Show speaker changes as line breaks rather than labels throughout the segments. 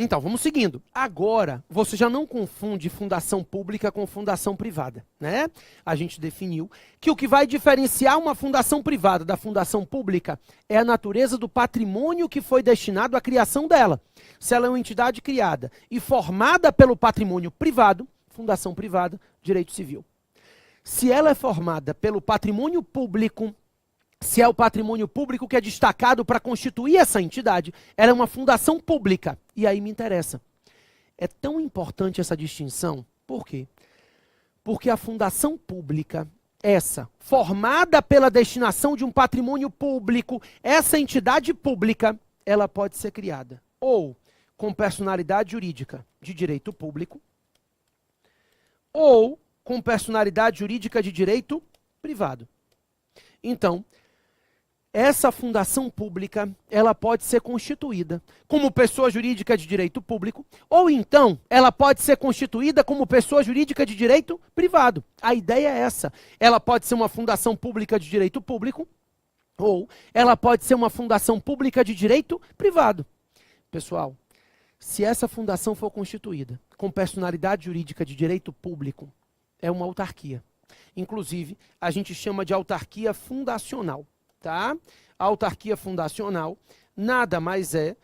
Então, vamos seguindo. Agora, você já não confunde fundação pública com fundação privada, né? A gente definiu que o que vai diferenciar uma fundação privada da fundação pública é a natureza do patrimônio que foi destinado à criação dela. Se ela é uma entidade criada e formada pelo patrimônio privado, fundação privada, direito civil. Se ela é formada pelo patrimônio público, se é o patrimônio público que é destacado para constituir essa entidade, ela é uma fundação pública. E aí me interessa. É tão importante essa distinção. Por quê? Porque a fundação pública, essa, formada pela destinação de um patrimônio público, essa entidade pública, ela pode ser criada ou com personalidade jurídica de direito público, ou com personalidade jurídica de direito privado. Então, essa fundação pública, ela pode ser constituída como pessoa jurídica de direito público, ou então, ela pode ser constituída como pessoa jurídica de direito privado. A ideia é essa. Ela pode ser uma fundação pública de direito público, ou ela pode ser uma fundação pública de direito privado. Pessoal, se essa fundação for constituída com personalidade jurídica de direito público, é uma autarquia. Inclusive, a gente chama de autarquia fundacional. Tá? A autarquia fundacional nada mais é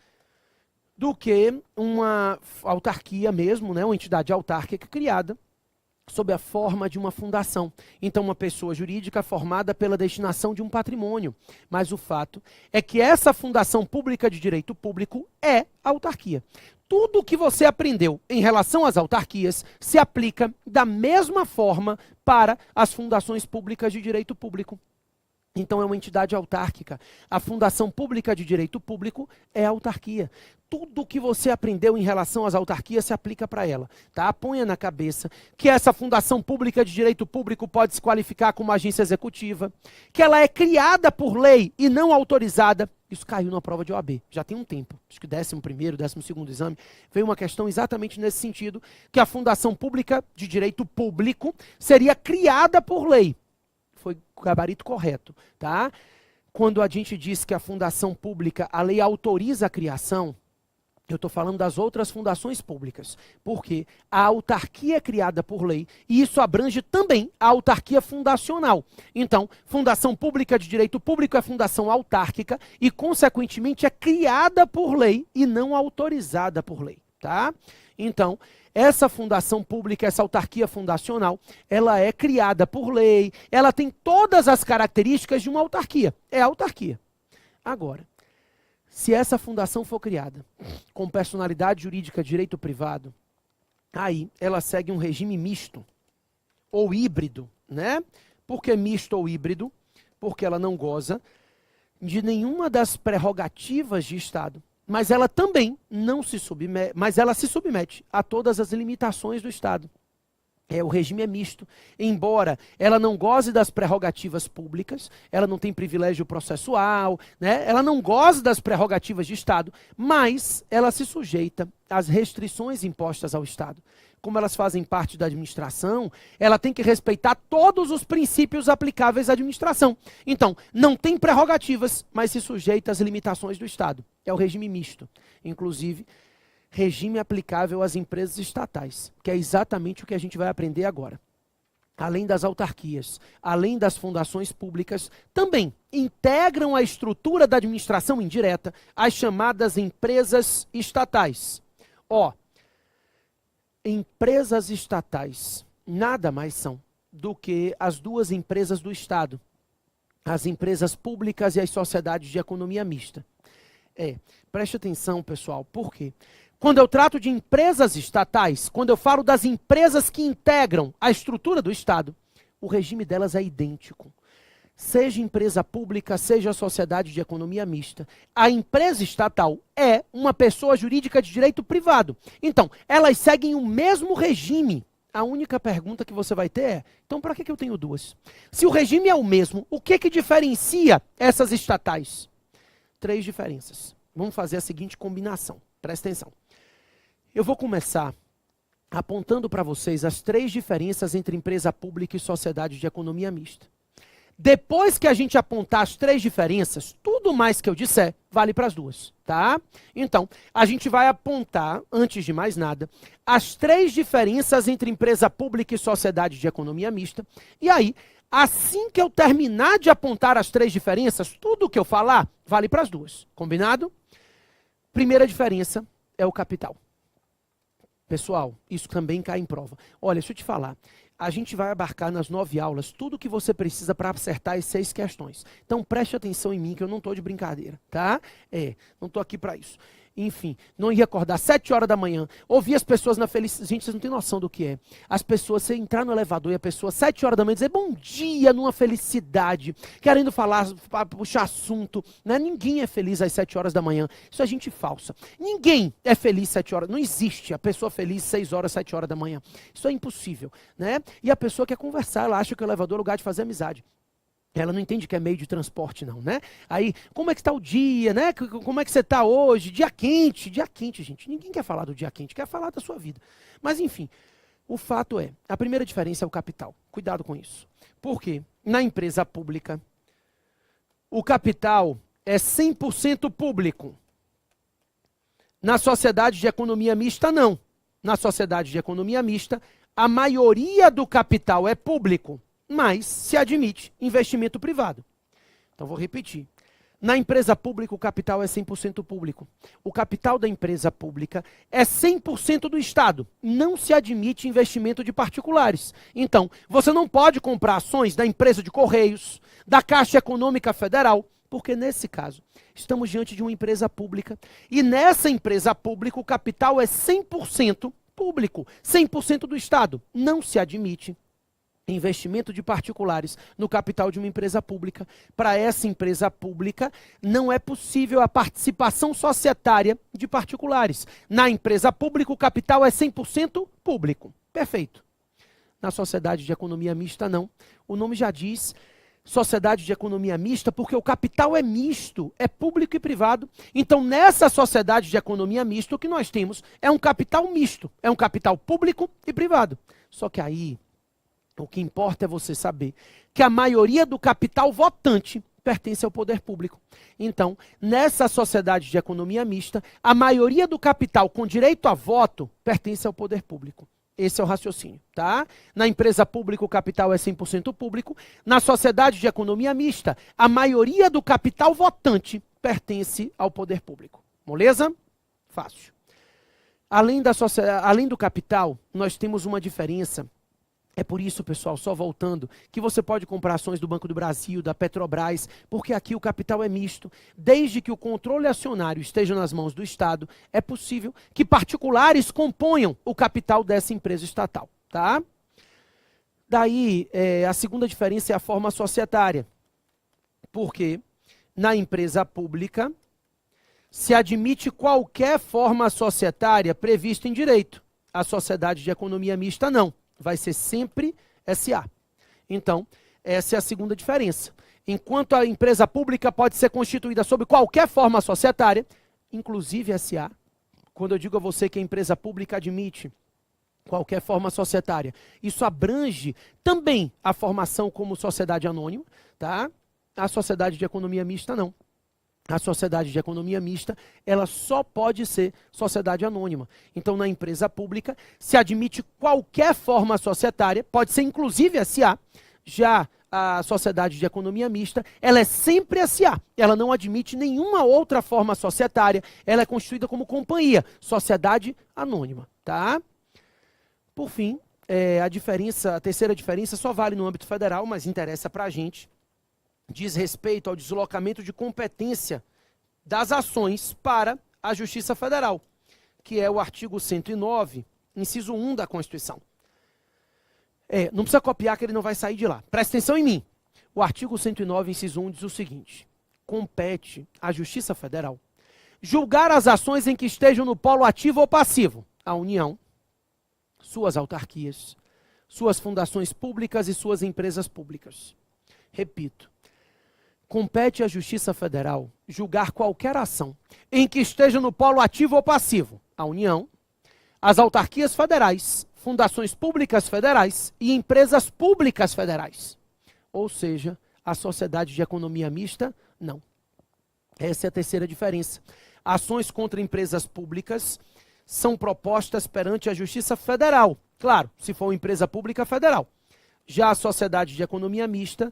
do que uma autarquia mesmo, né? Uma entidade autárquica criada sob a forma de uma fundação. Então, uma pessoa jurídica formada pela destinação de um patrimônio. Mas o fato é que essa fundação pública de direito público é autarquia. Tudo o que você aprendeu em relação às autarquias se aplica da mesma forma para as fundações públicas de direito público. Então, é uma entidade autárquica. A fundação pública de direito público é a autarquia. Tudo o que você aprendeu em relação às autarquias se aplica para ela. Tá? Ponha na cabeça que essa fundação pública de direito público pode se qualificar como agência executiva, que ela é criada por lei e não autorizada. Isso caiu na prova de OAB, já tem um tempo. Acho que 11º, 12º exame, veio uma questão exatamente nesse sentido, que a fundação pública de direito público seria criada por lei. Foi o gabarito correto, tá? Quando a gente diz que a fundação pública, a lei autoriza a criação, eu estou falando das outras fundações públicas, porque a autarquia é criada por lei e isso abrange também a autarquia fundacional. Então, fundação pública de direito público é fundação autárquica e, consequentemente, é criada por lei e não autorizada por lei, tá? Então, essa fundação pública, essa autarquia fundacional, ela é criada por lei, ela tem todas as características de uma autarquia. É autarquia. Agora, se essa fundação for criada com personalidade jurídica de direito privado, aí ela segue um regime misto ou híbrido, né? Por que misto ou híbrido? Porque ela não goza de nenhuma das prerrogativas de Estado. Mas ela também não se submete, mas ela se submete a todas as limitações do Estado. O regime é misto. Embora ela não goze das prerrogativas públicas, ela não tem privilégio processual, né? Ela não goza das prerrogativas de Estado, mas ela se sujeita às restrições impostas ao Estado. Como elas fazem parte da administração, ela tem que respeitar todos os princípios aplicáveis à administração. Então, não tem prerrogativas, mas se sujeita às limitações do Estado. É o regime misto. Inclusive, regime aplicável às empresas estatais, que é exatamente o que a gente vai aprender agora. Além das autarquias, além das fundações públicas, também integram a estrutura da administração indireta as chamadas empresas estatais. Empresas estatais nada mais são do que as duas empresas do Estado, as empresas públicas e as sociedades de economia mista. Preste atenção, pessoal, por quê? Quando eu trato de empresas estatais, quando eu falo das empresas que integram a estrutura do Estado, o regime delas é idêntico. Seja empresa pública, seja sociedade de economia mista, a empresa estatal é uma pessoa jurídica de direito privado. Então, elas seguem o mesmo regime. A única pergunta que você vai ter é, então para que eu tenho duas? Se o regime é o mesmo, o que diferencia essas estatais? 3 diferenças. Vamos fazer a seguinte combinação. Presta atenção. Eu vou começar apontando para vocês as 3 diferenças entre empresa pública e sociedade de economia mista. Depois que a gente apontar as três diferenças, tudo mais que eu disser vale para as duas, tá? Então, a gente vai apontar, antes de mais nada, as três diferenças entre empresa pública e sociedade de economia mista. E aí, assim que eu terminar de apontar as três diferenças, tudo que eu falar vale para as duas. Combinado? Primeira diferença é o capital. Pessoal, isso também cai em prova. Olha, deixa eu te falar. A gente vai abarcar nas 9 aulas tudo que você precisa para acertar as 6 questões. Então preste atenção em mim, que eu não estou de brincadeira, tá? Não estou aqui para isso. Enfim, não ia acordar 7 horas da manhã, ouvir as pessoas na felicidade. Gente, vocês não têm noção do que é. As pessoas, você entrar no elevador e a pessoa 7 horas da manhã dizer bom dia numa felicidade, querendo falar, puxar assunto. Né? Ninguém é feliz às 7 horas da manhã. Isso é gente falsa. Ninguém é feliz 7 horas. Não existe a pessoa feliz 6 horas, 7 horas da manhã. Isso é impossível. Né? E a pessoa quer conversar, ela acha que o elevador é lugar de fazer amizade. Ela não entende que é meio de transporte, não, né? Aí, como é que está o dia, né? Como é que você está hoje? Dia quente, gente. Ninguém quer falar do dia quente, quer falar da sua vida. Mas, enfim, o fato é, a primeira diferença é o capital. Cuidado com isso. Por quê? Na empresa pública, o capital é 100% público. Na sociedade de economia mista, não. Na sociedade de economia mista, a maioria do capital é público, mas se admite investimento privado. Então, vou repetir. Na empresa pública, o capital é 100% público. O capital da empresa pública é 100% do Estado. Não se admite investimento de particulares. Então, você não pode comprar ações da empresa de Correios, da Caixa Econômica Federal, porque nesse caso, estamos diante de uma empresa pública. E nessa empresa pública, o capital é 100% público, 100% do Estado. Não se admite investimento de particulares no capital de uma empresa pública. Para essa empresa pública, não é possível a participação societária de particulares. Na empresa pública, o capital é 100% público. Perfeito. Na sociedade de economia mista, não. O nome já diz sociedade de economia mista, porque o capital é misto, é público e privado. Então, nessa sociedade de economia mista, o que nós temos é um capital misto, é um capital público e privado. Só que aí, o que importa é você saber que a maioria do capital votante pertence ao poder público. Então, nessa sociedade de economia mista, a maioria do capital com direito a voto pertence ao poder público. Esse é o raciocínio, tá? Na empresa pública, o capital é 100% público. Na sociedade de economia mista, a maioria do capital votante pertence ao poder público. Moleza? Fácil. Além do capital, nós temos uma diferença. É por isso, pessoal, só voltando, que você pode comprar ações do Banco do Brasil, da Petrobras, porque aqui o capital é misto. Desde que o controle acionário esteja nas mãos do Estado, é possível que particulares componham o capital dessa empresa estatal, tá? Daí, a segunda diferença é a forma societária. Porque na empresa pública se admite qualquer forma societária prevista em direito. A sociedade de economia mista, não. Vai ser sempre SA. Então, essa é a segunda diferença. Enquanto a empresa pública pode ser constituída sob qualquer forma societária, inclusive SA, quando eu digo a você que a empresa pública admite qualquer forma societária, isso abrange também a formação como sociedade anônima, tá? A sociedade de economia mista, não. A sociedade de economia mista, ela só pode ser sociedade anônima. Então, na empresa pública, se admite qualquer forma societária, pode ser inclusive SA. Já a sociedade de economia mista, ela é sempre SA. Ela não admite nenhuma outra forma societária. Ela é constituída como companhia, sociedade anônima, tá? Por fim, a terceira diferença só vale no âmbito federal, mas interessa para a gente. Diz respeito ao deslocamento de competência das ações para a Justiça Federal, que é o artigo 109, inciso 1 da Constituição. Não precisa copiar que ele não vai sair de lá. Presta atenção em mim. O artigo 109, inciso 1 diz o seguinte: compete à Justiça Federal julgar as ações em que estejam no polo ativo ou passivo a União, suas autarquias, suas fundações públicas e suas empresas públicas. Repito. Compete à Justiça Federal julgar qualquer ação em que esteja no polo ativo ou passivo a União, as autarquias federais, fundações públicas federais e empresas públicas federais. Ou seja, A sociedade de economia mista, não. Essa é a terceira diferença. Ações contra empresas públicas são propostas perante a Justiça Federal. Claro, se for uma empresa pública federal. Já a sociedade de economia mista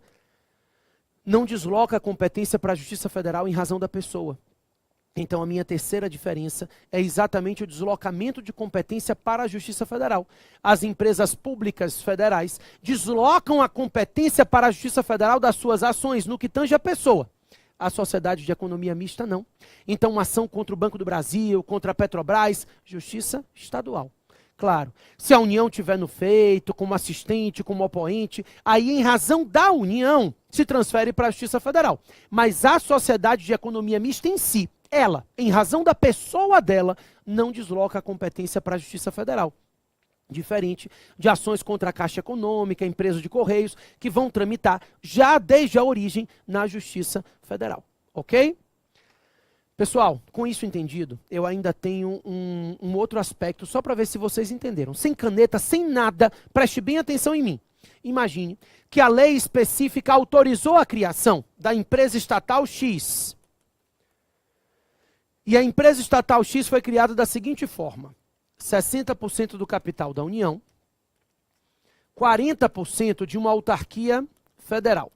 não desloca a competência para a Justiça Federal em razão da pessoa. Então, a minha terceira diferença é exatamente o deslocamento de competência para a Justiça Federal. As empresas públicas federais deslocam a competência para a Justiça Federal das suas ações no que tange a pessoa. A sociedade de economia mista, não. Então, uma ação contra o Banco do Brasil, contra a Petrobras, Justiça Estadual. Claro, se a União tiver no feito, como assistente, como opoente, aí em razão da União se transfere para a Justiça Federal. Mas a sociedade de economia mista em si, ela, em razão da pessoa dela, não desloca a competência para a Justiça Federal. Diferente de ações contra a Caixa Econômica, empresas de Correios, que vão tramitar já desde a origem na Justiça Federal. Ok? Pessoal, com isso entendido, eu ainda tenho um outro aspecto, só para ver se vocês entenderam. Sem caneta, sem nada, preste bem atenção em mim. Imagine que a lei específica autorizou a criação da empresa estatal X. E a empresa estatal X foi criada da seguinte forma: 60% do capital da União, 40% de uma autarquia federal.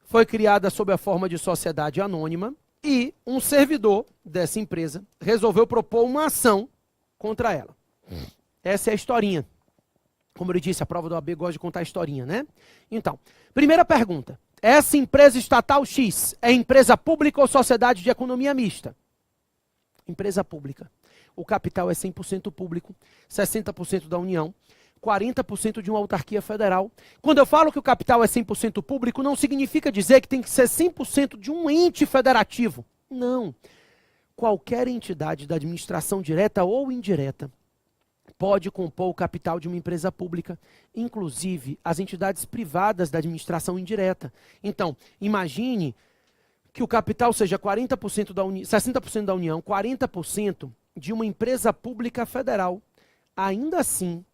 Foi criada sob a forma de sociedade anônima e um servidor dessa empresa resolveu propor uma ação contra ela. Essa é a historinha. Como eu disse, a prova do AB gosta de contar a historinha, né? Então, primeira pergunta. Essa empresa estatal X é empresa pública ou sociedade de economia mista? Empresa pública. O capital é 100% público, 60% da União, 40% de uma autarquia federal. Quando eu falo que o capital é 100% público, não significa dizer que tem que ser 100% de um ente federativo. Não. Qualquer entidade da administração direta ou indireta pode compor o capital de uma empresa pública, inclusive as entidades privadas da administração indireta. Então, imagine que o capital seja 40% da 60% da União, 40% de uma empresa pública federal. Ainda assim,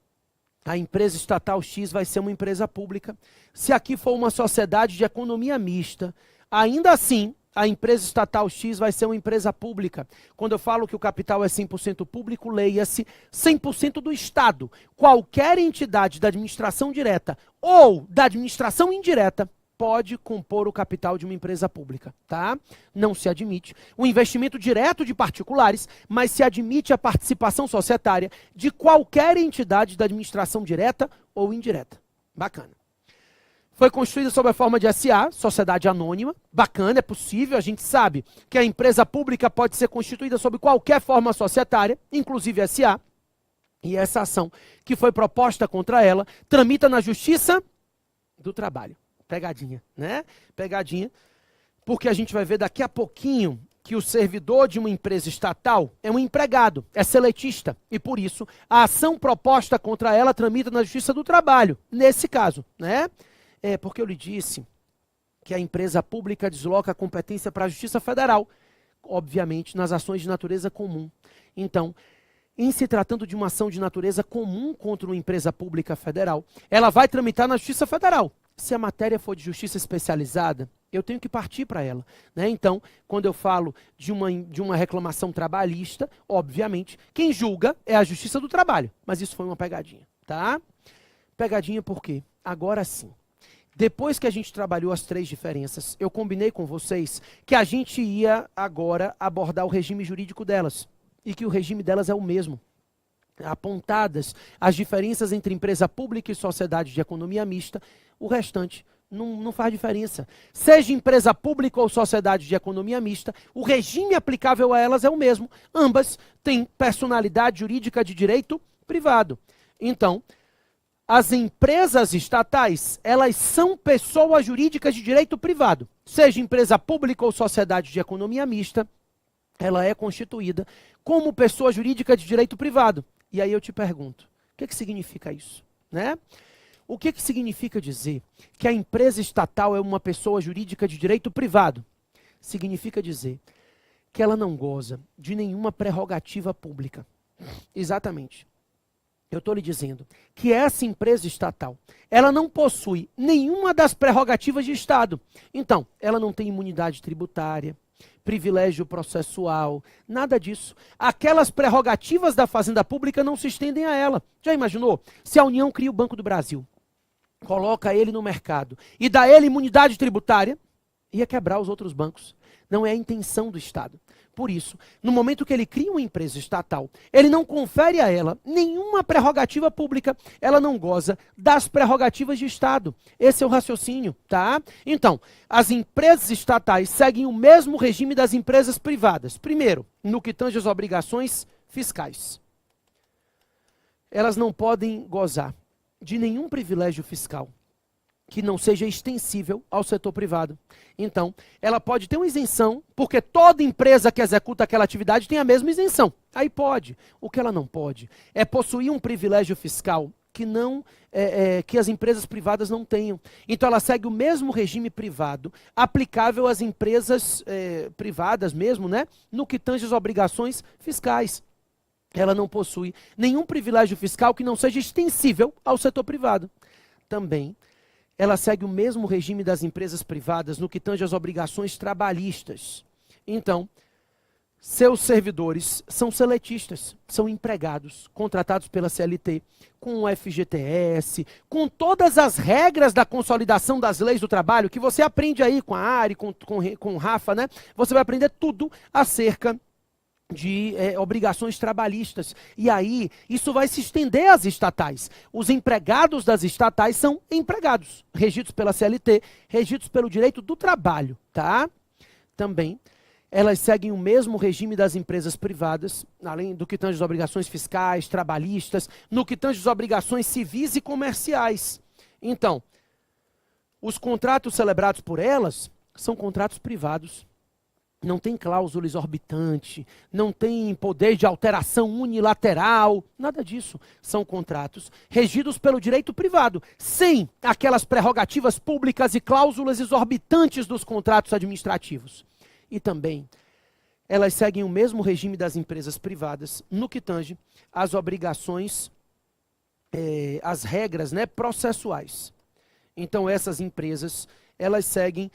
a empresa estatal X vai ser uma empresa pública. Se aqui for uma sociedade de economia mista, ainda assim, a empresa estatal X vai ser uma empresa pública. Quando eu falo que o capital é 100% público, leia-se 100% do Estado. Qualquer entidade da administração direta ou da administração indireta pode compor o capital de uma empresa pública, tá? Não se admite o investimento direto de particulares, mas se admite a participação societária de qualquer entidade da administração direta ou indireta. Bacana. Foi construída sob a forma de SA, sociedade anônima. Bacana, é possível, a gente sabe que a empresa pública pode ser constituída sob qualquer forma societária, inclusive SA. E essa ação que foi proposta contra ela tramita na Justiça do Trabalho. Pegadinha, né? Pegadinha, porque a gente vai ver daqui a pouquinho que o servidor de uma empresa estatal é um empregado, é seletista, e por isso a ação proposta contra ela tramita na Justiça do Trabalho, nesse caso, né? É porque eu lhe disse que a empresa pública desloca a competência para a Justiça Federal, obviamente nas ações de natureza comum. Então, em se tratando de uma ação de natureza comum contra uma empresa pública federal, ela vai tramitar na Justiça Federal. Se a matéria for de justiça especializada, eu tenho que partir para ela, né? Então, quando eu falo de uma reclamação trabalhista, obviamente, quem julga é a Justiça do Trabalho. Mas isso foi uma pegadinha, tá? Pegadinha por quê? Agora sim. Depois que a gente trabalhou as três diferenças, eu combinei com vocês que a gente ia agora abordar o regime jurídico delas. E que o regime delas é o mesmo. Apontadas as diferenças entre empresa pública e sociedade de economia mista, o restante não faz diferença. Seja empresa pública ou sociedade de economia mista, o regime aplicável a elas é o mesmo. Ambas têm personalidade jurídica de direito privado. Então, as empresas estatais, elas são pessoas jurídicas de direito privado. Seja empresa pública ou sociedade de economia mista, ela é constituída como pessoa jurídica de direito privado. E aí eu te pergunto, o que significa isso, né? O que significa dizer que a empresa estatal é uma pessoa jurídica de direito privado? Significa dizer que ela não goza de nenhuma prerrogativa pública. Exatamente. Eu estou lhe dizendo que essa empresa estatal, ela não possui nenhuma das prerrogativas de Estado. Então, ela não tem imunidade tributária, privilégio processual, nada disso. Aquelas prerrogativas da Fazenda Pública não se estendem a ela. Já imaginou? Se a União cria o Banco do Brasil, coloca ele no mercado e dá ele imunidade tributária, ia quebrar os outros bancos. Não é a intenção do Estado. Por isso, no momento que ele cria uma empresa estatal, ele não confere a ela nenhuma prerrogativa pública, ela não goza das prerrogativas de Estado. Esse é o raciocínio, tá? Então, as empresas estatais seguem o mesmo regime das empresas privadas. Primeiro, no que tange às obrigações fiscais. Elas não podem gozar de nenhum privilégio fiscal que não seja extensível ao setor privado. Então, ela pode ter uma isenção, porque toda empresa que executa aquela atividade tem a mesma isenção. Aí pode. O que ela não pode é possuir um privilégio fiscal que não que as empresas privadas não tenham. Então, ela segue o mesmo regime privado aplicável às empresas privadas mesmo, né? No que tange às obrigações fiscais. Ela não possui nenhum privilégio fiscal que não seja extensível ao setor privado. Também, ela segue o mesmo regime das empresas privadas no que tange às obrigações trabalhistas. Então, seus servidores são seletistas, são empregados, contratados pela CLT, com o FGTS, com todas as regras da consolidação das leis do trabalho, que você aprende aí com a Ari, com o Rafa, né? Você vai aprender tudo acerca de obrigações trabalhistas. E aí, isso vai se estender às estatais. Os empregados das estatais são empregados, regidos pela CLT, regidos pelo direito do trabalho, tá? Também, elas seguem o mesmo regime das empresas privadas, além do que tange às obrigações fiscais, trabalhistas, no que tange às obrigações civis e comerciais. Então, os contratos celebrados por elas são contratos privados. Não tem cláusula exorbitante, não tem poder de alteração unilateral, nada disso. São contratos regidos pelo direito privado, sem aquelas prerrogativas públicas e cláusulas exorbitantes dos contratos administrativos. E também, elas seguem o mesmo regime das empresas privadas, no que tange às obrigações, as regras, né, processuais. Então, essas empresas, elas seguem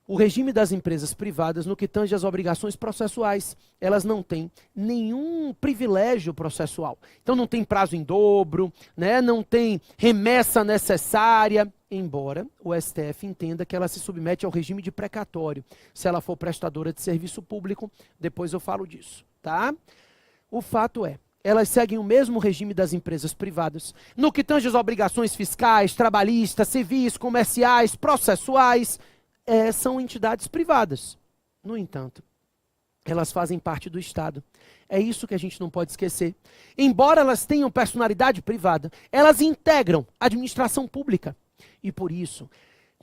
o regime das empresas privadas no que tange às obrigações processuais. Elas não têm nenhum privilégio processual. Então não tem prazo em dobro, né? Não tem remessa necessária, embora o STF entenda que ela se submete ao regime de precatório. Se ela for prestadora de serviço público, depois eu falo disso, tá? O fato é, elas seguem o mesmo regime das empresas privadas, no que tange às obrigações fiscais, trabalhistas, civis, comerciais, processuais, são entidades privadas. No entanto, elas fazem parte do Estado. É isso que a gente não pode esquecer. Embora elas tenham personalidade privada, elas integram a administração pública. E por isso,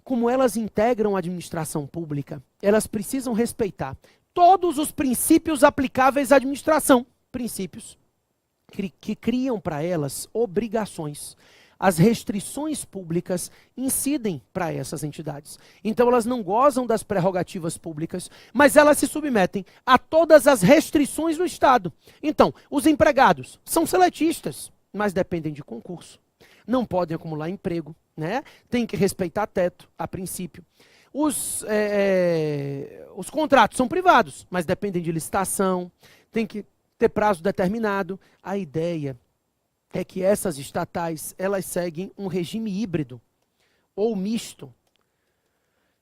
como elas integram a administração pública, elas precisam respeitar todos os princípios aplicáveis à administração. Princípios que criam para elas obrigações. As restrições públicas incidem para essas entidades. Então elas não gozam das prerrogativas públicas, mas elas se submetem a todas as restrições do Estado. Então, os empregados são seletistas, mas dependem de concurso. Não podem acumular emprego, né? Tem que respeitar teto, a princípio. Os contratos são privados, mas dependem de licitação, tem que ter prazo determinado. A ideia é que essas estatais, elas seguem um regime híbrido ou misto.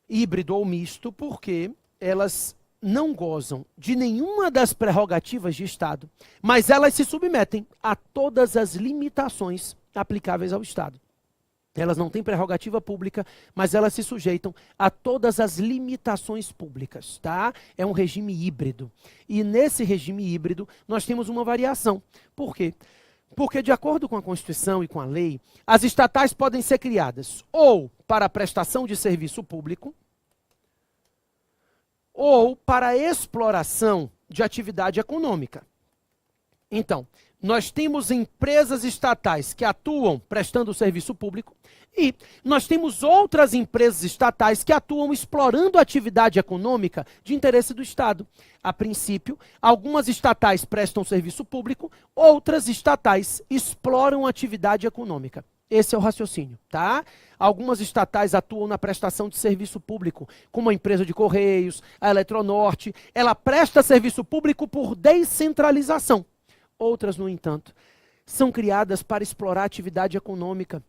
Híbrido ou misto porque elas não gozam de nenhuma das prerrogativas de Estado, mas elas se submetem a todas as limitações aplicáveis ao Estado. Elas não têm prerrogativa pública, mas elas se sujeitam a todas as limitações públicas, tá? É um regime híbrido. E nesse regime híbrido, nós temos uma variação. Por quê? Porque, de acordo com a Constituição e com a lei, as estatais podem ser criadas ou para a prestação de serviço público ou para a exploração de atividade econômica. Então, nós temos empresas estatais que atuam prestando serviço público e nós temos outras empresas estatais que atuam explorando a atividade econômica de interesse do Estado. A princípio, algumas estatais prestam serviço público, outras estatais exploram a atividade econômica. Esse é o raciocínio, tá? Algumas estatais atuam na prestação de serviço público, como a empresa de Correios, a Eletronorte. Ela presta serviço público por descentralização. Outras, no entanto, são criadas para explorar a atividade econômica,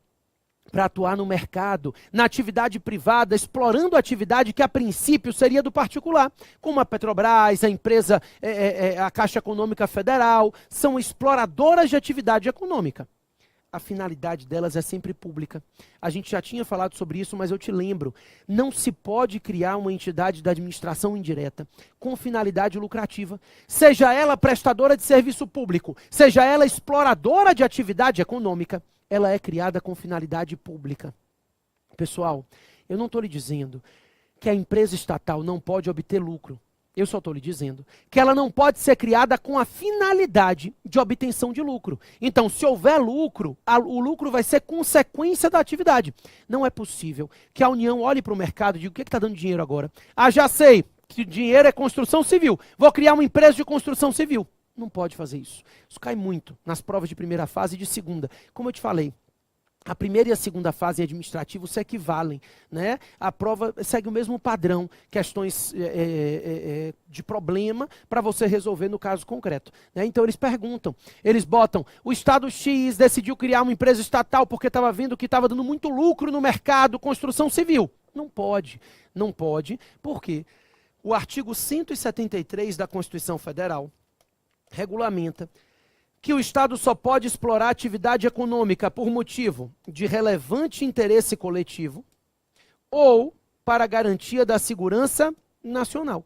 para atuar no mercado, na atividade privada, explorando a atividade que a princípio seria do particular, como a Petrobras, a empresa, a Caixa Econômica Federal, são exploradoras de atividade econômica. A finalidade delas é sempre pública. A gente já tinha falado sobre isso, mas eu te lembro, não se pode criar uma entidade da administração indireta com finalidade lucrativa, seja ela prestadora de serviço público, seja ela exploradora de atividade econômica, ela é criada com finalidade pública. Pessoal, eu não estou lhe dizendo que a empresa estatal não pode obter lucro. Eu só estou lhe dizendo que ela não pode ser criada com a finalidade de obtenção de lucro. Então, se houver lucro, o lucro vai ser consequência da atividade. Não é possível que a União olhe para o mercado e diga, o que está dando dinheiro agora? Ah, já sei que dinheiro é construção civil. Vou criar uma empresa de construção civil. Não pode fazer isso. Isso cai muito nas provas de primeira fase e de segunda. Como eu te falei, a primeira e a segunda fase administrativa se equivalem, né? A prova segue o mesmo padrão, questões de problema para você resolver no caso concreto, né? Então eles perguntam, eles botam, o Estado X decidiu criar uma empresa estatal porque estava vendo que estava dando muito lucro no mercado, construção civil. Não pode, porque o artigo 173 da Constituição Federal regulamenta que o Estado só pode explorar atividade econômica por motivo de relevante interesse coletivo ou para garantia da segurança nacional.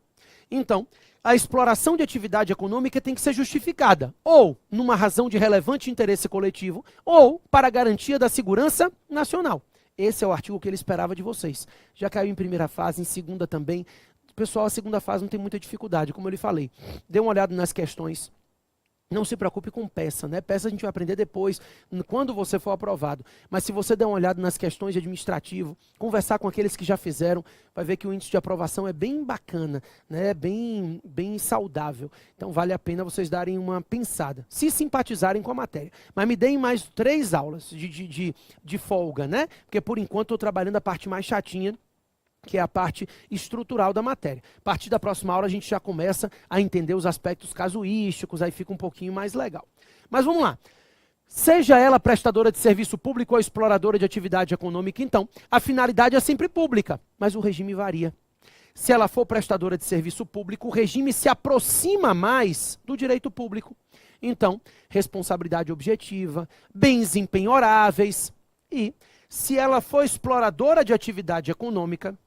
Então, a exploração de atividade econômica tem que ser justificada ou numa razão de relevante interesse coletivo ou para garantia da segurança nacional. Esse é o artigo que ele esperava de vocês. Já caiu em primeira fase, em segunda também. Pessoal, a segunda fase não tem muita dificuldade, como eu lhe falei. Dê uma olhada nas questões. Não se preocupe com peça, né? Peça a gente vai aprender depois, quando você for aprovado. Mas se você der uma olhada nas questões de administrativo, conversar com aqueles que já fizeram, vai ver que o índice de aprovação é bem bacana, né? Bem saudável. Então vale a pena vocês darem uma pensada, se simpatizarem com a matéria. Mas me deem mais 3 aulas de folga, né? Porque por enquanto estou trabalhando a parte mais chatinha, que é a parte estrutural da matéria. A partir da próxima aula a gente já começa a entender os aspectos casuísticos, aí fica um pouquinho mais legal. Mas vamos lá. Seja ela prestadora de serviço público ou exploradora de atividade econômica, então, a finalidade é sempre pública, mas o regime varia. Se ela for prestadora de serviço público, o regime se aproxima mais do direito público. Então, responsabilidade objetiva, bens impenhoráveis e, se ela for exploradora de atividade econômica,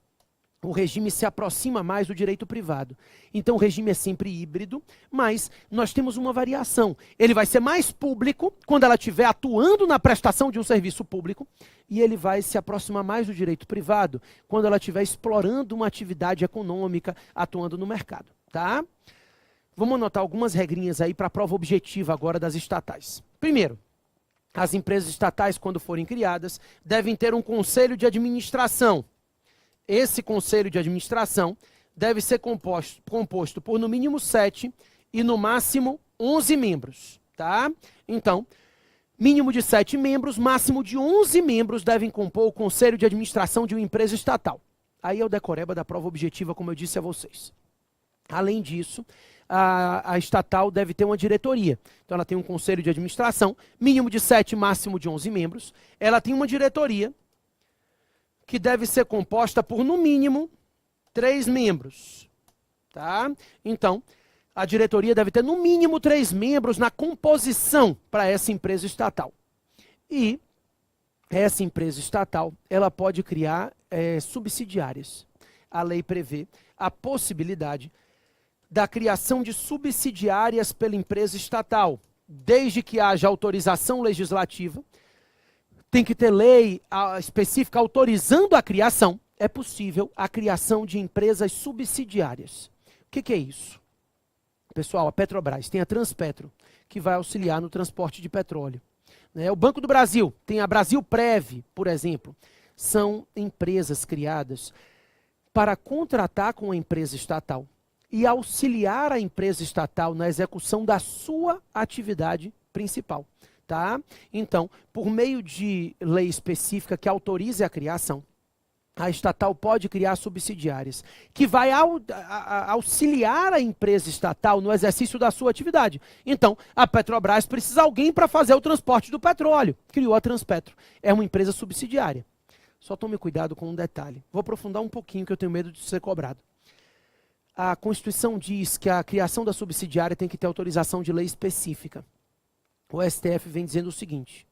o regime se aproxima mais do direito privado. Então o regime é sempre híbrido, mas nós temos uma variação. Ele vai ser mais público quando ela estiver atuando na prestação de um serviço público e ele vai se aproximar mais do direito privado quando ela estiver explorando uma atividade econômica, atuando no mercado, tá? Vamos anotar algumas regrinhas aí para a prova objetiva agora das estatais. Primeiro, as empresas estatais, quando forem criadas, devem ter um conselho de administração. Esse conselho de administração deve ser composto por no mínimo 7 e no máximo 11 membros, tá? Então, mínimo de 7 membros, máximo de 11 membros devem compor o conselho de administração de uma empresa estatal. Aí é o decoreba da prova objetiva, como eu disse a vocês. Além disso, a estatal deve ter uma diretoria. Então ela tem um conselho de administração, mínimo de 7, máximo de 11 membros. Ela tem uma diretoria que deve ser composta por, no mínimo, 3 membros. Tá? Então, a diretoria deve ter, no mínimo, 3 membros na composição para essa empresa estatal. E essa empresa estatal, ela pode criar subsidiárias. A lei prevê a possibilidade da criação de subsidiárias pela empresa estatal, desde que haja autorização legislativa. Tem que ter lei específica autorizando a criação. É possível a criação de empresas subsidiárias. O que é isso? Pessoal, a Petrobras tem a Transpetro, que vai auxiliar no transporte de petróleo. O Banco do Brasil, tem a Brasilprev, por exemplo, são empresas criadas para contratar com a empresa estatal e auxiliar a empresa estatal na execução da sua atividade principal. Tá? Então, por meio de lei específica que autorize a criação, a estatal pode criar subsidiárias, que vai auxiliar a empresa estatal no exercício da sua atividade. Então, a Petrobras precisa de alguém para fazer o transporte do petróleo. Criou a Transpetro. É uma empresa subsidiária. Só tome cuidado com um detalhe. Vou aprofundar um pouquinho, que eu tenho medo de ser cobrado. A Constituição diz que a criação da subsidiária tem que ter autorização de lei específica. O STF vem dizendo o seguinte: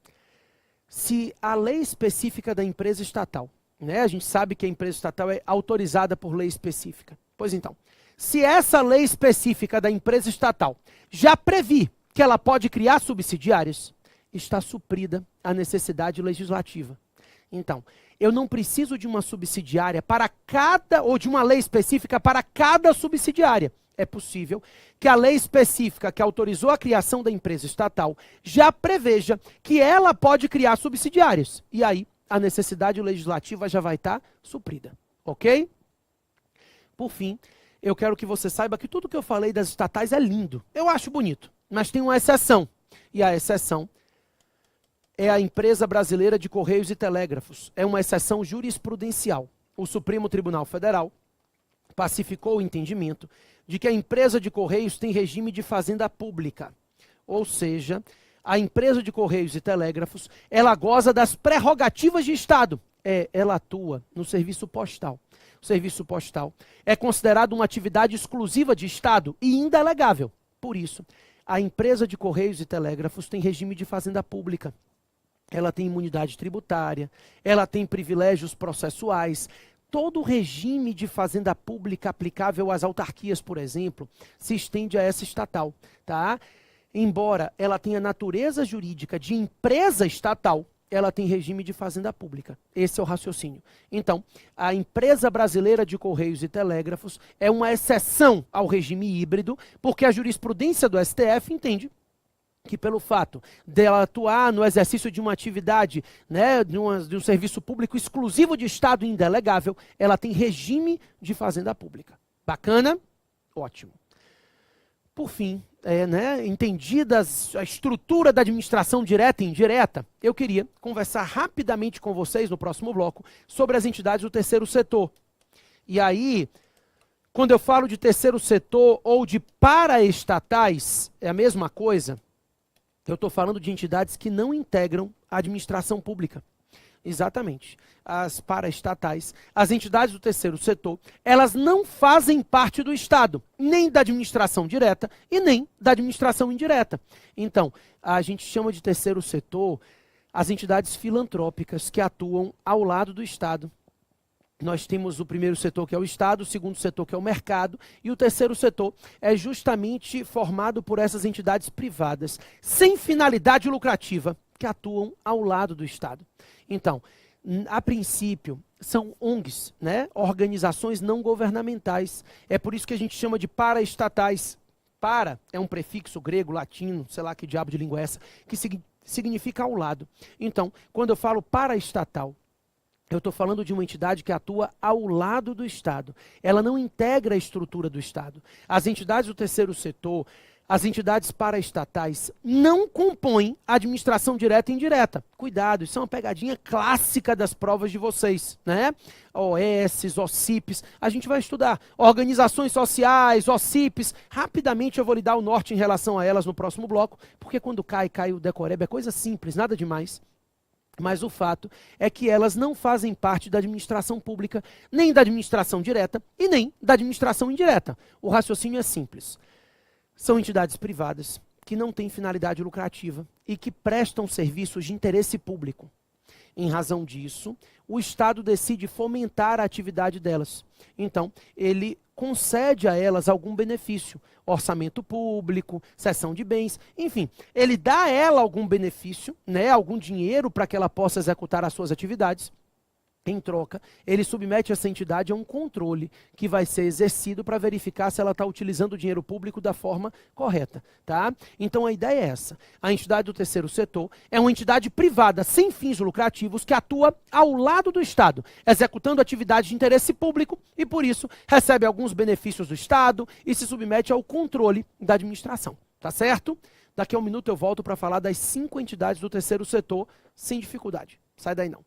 se a lei específica da empresa estatal, a gente sabe que a empresa estatal é autorizada por lei específica. Pois então, se essa lei específica da empresa estatal já prevê que ela pode criar subsidiárias, está suprida a necessidade legislativa. Então, eu não preciso de uma subsidiária para cada, ou de uma lei específica para cada subsidiária. É possível que a lei específica que autorizou a criação da empresa estatal já preveja que ela pode criar subsidiárias. E aí, a necessidade legislativa já vai estar suprida, ok? Por fim, eu quero que você saiba que tudo que eu falei das estatais é lindo. Eu acho bonito, mas tem uma exceção. E a exceção é a Empresa Brasileira de Correios e Telégrafos. É uma exceção jurisprudencial. O Supremo Tribunal Federal pacificou o entendimento de que a empresa de Correios tem regime de fazenda pública. Ou seja, a empresa de Correios e Telégrafos, ela goza das prerrogativas de Estado. Ela atua no serviço postal. O serviço postal é considerado uma atividade exclusiva de Estado e indelegável. Por isso, a empresa de Correios e Telégrafos tem regime de fazenda pública. Ela tem imunidade tributária, ela tem privilégios processuais. Todo o regime de fazenda pública aplicável às autarquias, por exemplo, se estende a essa estatal, tá? Embora ela tenha natureza jurídica de empresa estatal, ela tem regime de fazenda pública. Esse é o raciocínio. Então, a Empresa Brasileira de Correios e Telégrafos é uma exceção ao regime híbrido, porque a jurisprudência do STF entende que pelo fato dela atuar no exercício de uma atividade, de um serviço público exclusivo de Estado e indelegável, ela tem regime de fazenda pública. Bacana? Ótimo. Por fim, entendida a estrutura da administração direta e indireta, eu queria conversar rapidamente com vocês no próximo bloco sobre as entidades do terceiro setor. E aí, quando eu falo de terceiro setor ou de paraestatais, é a mesma coisa. Eu estou falando de entidades que não integram a administração pública. Exatamente. As paraestatais, as entidades do terceiro setor, elas não fazem parte do Estado, nem da administração direta e nem da administração indireta. Então, a gente chama de terceiro setor as entidades filantrópicas que atuam ao lado do Estado. Nós temos o primeiro setor, que é o Estado, o segundo setor, que é o mercado, e o terceiro setor é justamente formado por essas entidades privadas, sem finalidade lucrativa, que atuam ao lado do Estado. Então, a princípio, são ONGs, organizações não governamentais. É por isso que a gente chama de paraestatais. Para é um prefixo grego, latino, sei lá que diabo de língua é essa, que significa ao lado. Então, quando eu falo paraestatal, eu estou falando de uma entidade que atua ao lado do Estado. Ela não integra a estrutura do Estado. As entidades do terceiro setor, as entidades paraestatais, não compõem a administração direta e indireta. Cuidado, isso é uma pegadinha clássica das provas de vocês, OS, OCIPs, a gente vai estudar. Organizações sociais, OCIPs, rapidamente eu vou lhe dar o norte em relação a elas no próximo bloco, porque quando cai o decoreba, é coisa simples, nada demais. Mas o fato é que elas não fazem parte da administração pública, nem da administração direta e nem da administração indireta. O raciocínio é simples. São entidades privadas que não têm finalidade lucrativa e que prestam serviços de interesse público. Em razão disso, o Estado decide fomentar a atividade delas. Então, ele concede a elas algum benefício, orçamento público, cessão de bens, enfim, ele dá a ela algum benefício, algum dinheiro para que ela possa executar as suas atividades. Em troca, ele submete essa entidade a um controle que vai ser exercido para verificar se ela está utilizando o dinheiro público da forma correta, tá? Então a ideia é essa. A entidade do terceiro setor é uma entidade privada sem fins lucrativos que atua ao lado do Estado, executando atividades de interesse público e, por isso, recebe alguns benefícios do Estado e se submete ao controle da administração, tá certo? Daqui a um minuto eu volto para falar das 5 entidades do terceiro setor sem dificuldade. Sai daí não.